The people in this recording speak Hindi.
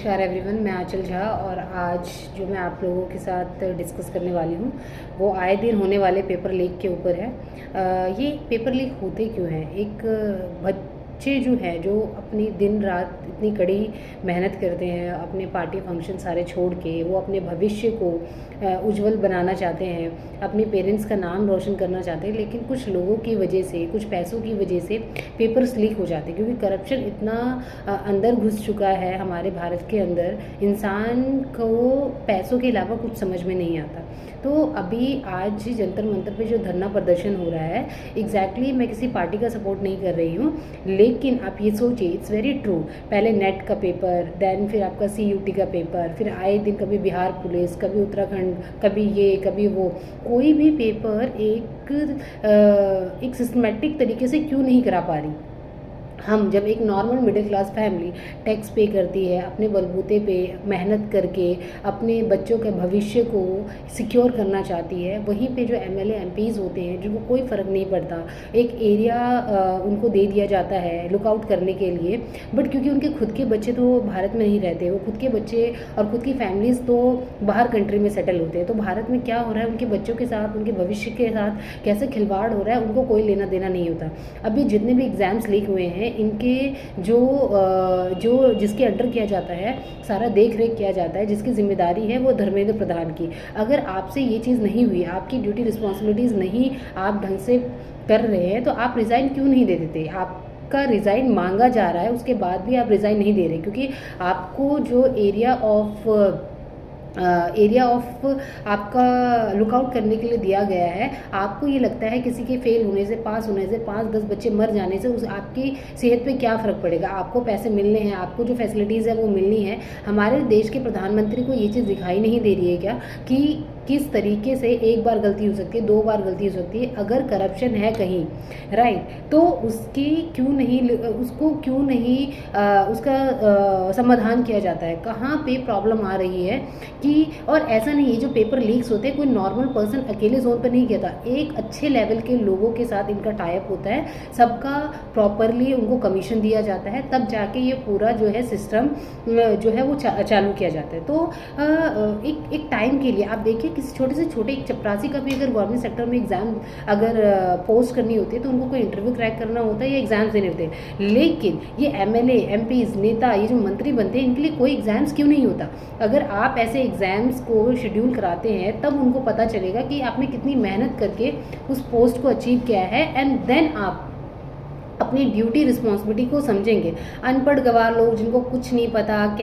नमस्कार एवरीवन, मैं आंचल झा और आज जो मैं आप लोगों के साथ डिस्कस करने वाली हूँ वो आए दिन होने वाले पेपर लीक के ऊपर है। ये पेपर लीक होते क्यों हैं? एक बच्चे जो हैं जो अपनी दिन रात इतनी कड़ी मेहनत करते हैं, अपने पार्टी फंक्शन सारे छोड़ के वो अपने भविष्य को उज्जवल बनाना चाहते हैं, अपने पेरेंट्स का नाम रोशन करना चाहते हैं, लेकिन कुछ लोगों की वजह से, कुछ पैसों की वजह से पेपर्स लीक हो जाते हैं क्योंकि करप्शन इतना अंदर घुस चुका है हमारे भारत के अंदर। इंसान को पैसों के अलावा कुछ समझ में नहीं आता। तो अभी आज जंतर मंतर पे जो धरना प्रदर्शन हो रहा है, एग्जैक्टली मैं किसी पार्टी का सपोर्ट नहीं कर रही हूँ, लेकिन आप ये सोचिए, इट्स वेरी ट्रू। पहले नेट का पेपर, देन फिर आपका CUT का पेपर, फिर आए दिन कभी बिहार पुलिस, कभी उत्तराखंड, कभी ये कभी वो, कोई भी पेपर एक सिस्टमेटिक तरीके से क्यों नहीं करा पा रही। हम जब एक normal middle class family tax पे करती है, अपने बलबूते पे मेहनत करके अपने बच्चों के भविष्य को सिक्योर करना चाहती है, वहीं पे जो MLA MPs होते हैं जिनको कोई फ़र्क नहीं पड़ता, एक एरिया उनको दे दिया जाता है लुकआउट करने के लिए, बट क्योंकि उनके खुद के बच्चे तो भारत में नहीं रहते, वो खुद के बच्चे और खुद की फैमिलीज़ तो बाहर कंट्री में सेटल होते हैं, तो भारत में क्या हो रहा है उनके बच्चों के साथ, उनके भविष्य के साथ कैसे खिलवाड़ हो रहा है उनको कोई लेना देना नहीं होता। अभी जितने भी एग्ज़ाम्स लीक हुए हैं, इनके जो जिसके अंडर किया जाता है, सारा देख रेख किया जाता है, जिसकी जिम्मेदारी है वो धर्मेंद्र प्रधान की। अगर आपसे ये चीज़ नहीं हुई, आपकी ड्यूटी रिस्पॉन्सिबिलिटीज़ नहीं आप ढंग से कर रहे हैं, तो आप रिज़ाइन क्यों नहीं दे देते? आपका रिज़ाइन मांगा जा रहा है, उसके बाद भी आप रिज़ाइन नहीं दे रहे, क्योंकि आपको जो एरिया ऑफ आपका लुकआउट करने के लिए दिया गया है, आपको ये लगता है किसी के फेल होने से, पास होने से, 5-10 बच्चे मर जाने से उस आपकी सेहत पे क्या फ़र्क पड़ेगा? आपको पैसे मिलने हैं, आपको जो फैसिलिटीज़ है वो मिलनी है। हमारे देश के प्रधानमंत्री को ये चीज़ दिखाई नहीं दे रही है क्या कि किस तरीके से एक बार गलती हो सकती है, 2 बार गलती हो सकती है। अगर करप्शन है कहीं, राइट, तो उसको क्यों नहीं उसका समाधान किया जाता है? कहाँ पे प्रॉब्लम आ रही है कि, और ऐसा नहीं है जो पेपर लीक्स होते हैं कोई नॉर्मल पर्सन अकेले जोन पर नहीं किया था, एक अच्छे लेवल के लोगों के साथ इनका टाइप होता है, सबका प्रॉपरली उनको कमीशन दिया जाता है, तब जाके ये पूरा जो है सिस्टम जो है वो चालू किया जाता है। तो एक टाइम के लिए आप देखिए, किसी छोटे से छोटे एक चपरासी का भी अगर गवर्नमेंट सेक्टर में एग्जाम अगर पोस्ट करनी होती है तो उनको कोई इंटरव्यू क्रैक करना होता है या एग्जाम्स देने होते हैं, लेकिन ये MLA MPs नेता, ये जो मंत्री बनते हैं, इनके लिए कोई एग्जाम्स क्यों नहीं होता? अगर आप ऐसे एग्जाम्स को शेड्यूल कराते हैं तब उनको पता चलेगा कि आपने कितनी मेहनत करके उस पोस्ट को अचीव किया है, एंड देन आप अपनी ड्यूटी रिस्पॉन्सिबिलिटी को समझेंगे। अनपढ़ गवार लोग जिनको कुछ नहीं पता,